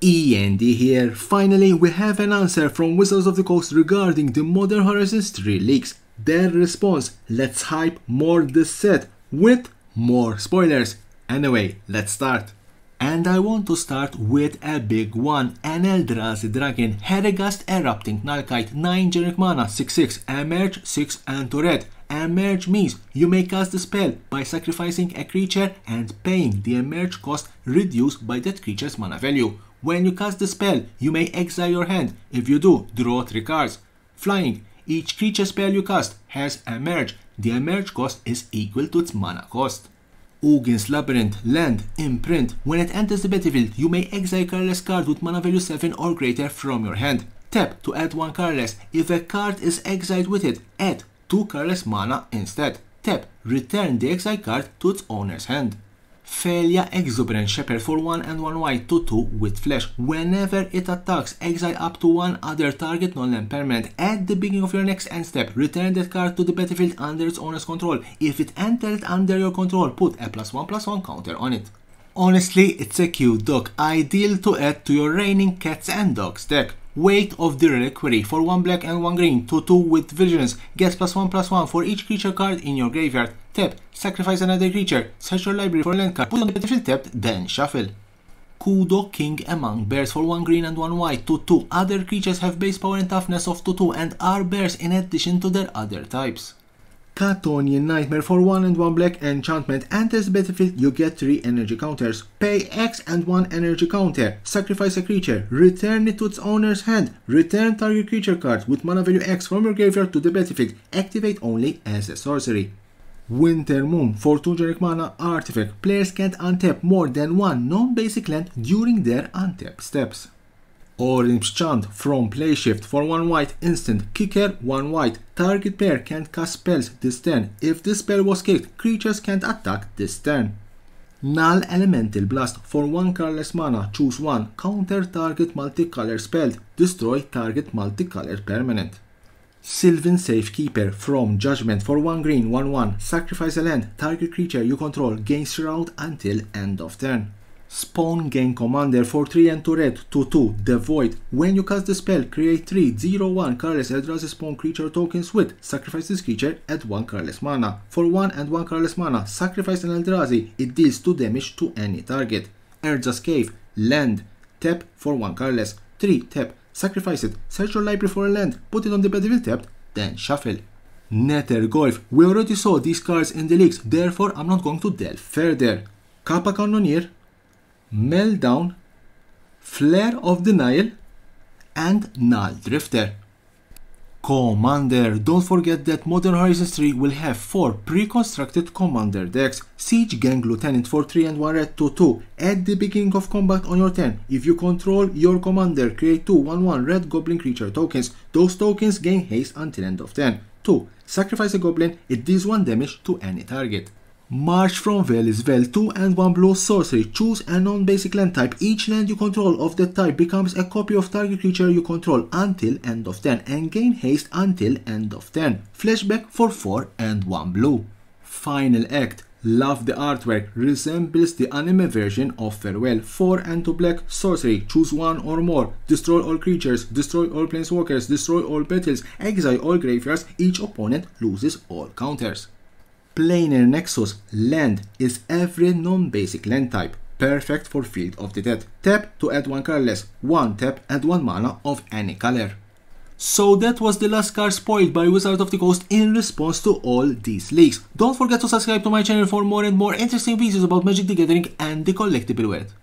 E.N.D here. Finally, we have an answer from Wizards of the Coast regarding the Modern Horizons 3 leaks. Their response: let's hype more this set with more spoilers. Anyway, let's start. And I want to start with a big one. An Eldrazi Dragon, Heragast Erupting Nulkite, 9 generic mana, 6/6, emerge 6 and to red. Emerge means you may cast the spell by sacrificing a creature and paying the emerge cost reduced by that creature's mana value. When you cast the spell, you may exile your hand. If you do, draw 3 cards. Flying. Each creature spell you cast has emerge. The emerge cost is equal to its mana cost. Ugin's Labyrinth, land, imprint. When it enters the battlefield, you may exile a colorless card with mana value 7 or greater from your hand. Tap to add 1 colorless. If a card is exiled with it, add 2 colorless mana instead. Tap, return the exiled card to its owner's hand. Felia Exuberant Shepherd for 1 and 1 white, 2/2 with flash. Whenever it attacks, exile up to 1 other target non-land permanent. At the beginning of your next end step, return that card to the battlefield under its owner's control. If it entered under your control, put a +1/+1 counter on it. Honestly, it's a cute dog, ideal to add to your Raining Cats and Dogs deck. Weight of the Reliquary for 1 black and 1 green, 2/2 with Vigilance, gets +1/+1 for each creature card in your graveyard. Tap, sacrifice another creature, search your library for a land card, put on the battlefield tapped, then shuffle. Kudo King Among Bears for 1 green and 1 white, 2/2. Other creatures have base power and toughness of 2/2 and are bears in addition to their other types. Catonian Nightmare for 1 and 1 black enchantment. Enters the battlefield, you get 3 energy counters. Pay X and 1 energy counter. Sacrifice a creature. Return it to its owner's hand. Return target creature cards with mana value X from your graveyard to the battlefield. Activate only as a sorcery. Winter Moon for 2 generic mana artifact. Players can't untap more than 1 non-basic land during their untap steps. Orange Chant from Playshift for 1 white instant, kicker 1 white. Target player can't cast spells this turn. If this spell was kicked, creatures can't attack this turn. Null Elemental Blast for 1 colorless mana, choose 1. Counter target multicolor spell. Destroy target multicolor permanent. Sylvan Safekeeper from Judgment for 1 green, 1/1. Sacrifice a land. Target creature you control gains Shroud until end of turn. Spawn Gang Commander for 3 and 2 red, 2/2, The Void. When you cast the spell, create 3 0/1 colorless Eldrazi spawn creature tokens with sacrifice this creature at 1 colorless mana. For 1 and 1 colorless mana, sacrifice an Eldrazi, it deals 2 damage to any target. Urza's Cave, land, tap for 1 colorless, 3 tap, sacrifice it, search your library for a land, put it on the battlefield tapped, then shuffle. Nether Golf, we already saw these cards in the leaks, therefore I'm not going to delve further. Kappa Cannoneer, Meltdown, Flare of the Nile, and Null Drifter. Commander, don't forget that Modern Horizons 3 will have 4 pre-constructed commander decks. Siege Gang Lieutenant for 3 and 1 red, 2/2. At the beginning of combat on your turn, if you control your commander, create 2 1/1 red goblin creature tokens. Those tokens gain haste until end of turn. 2. Sacrifice a goblin, it deals 1 damage to any target. March from Vel is Vel, 2 and 1 blue sorcery. Choose a non-basic land type. Each land you control of that type becomes a copy of target creature you control until end of turn and gain haste until end of turn. Flashback for 4 and 1 blue. Final Act. Love the artwork. Resembles the anime version of Farewell. 4 and 2 black sorcery. Choose 1 or more. Destroy all creatures. Destroy all planeswalkers. Destroy all battles. Exile all graveyards. Each opponent loses all counters. Planar Nexus, land, is every non-basic land type, perfect for Field of the Dead. Tap to add 1 colorless, 1 tap, add 1 mana of any color. So that was the last card spoiled by Wizards of the Coast in response to all these leaks. Don't forget to subscribe to my channel for more and more interesting videos about Magic the Gathering and the collectible world.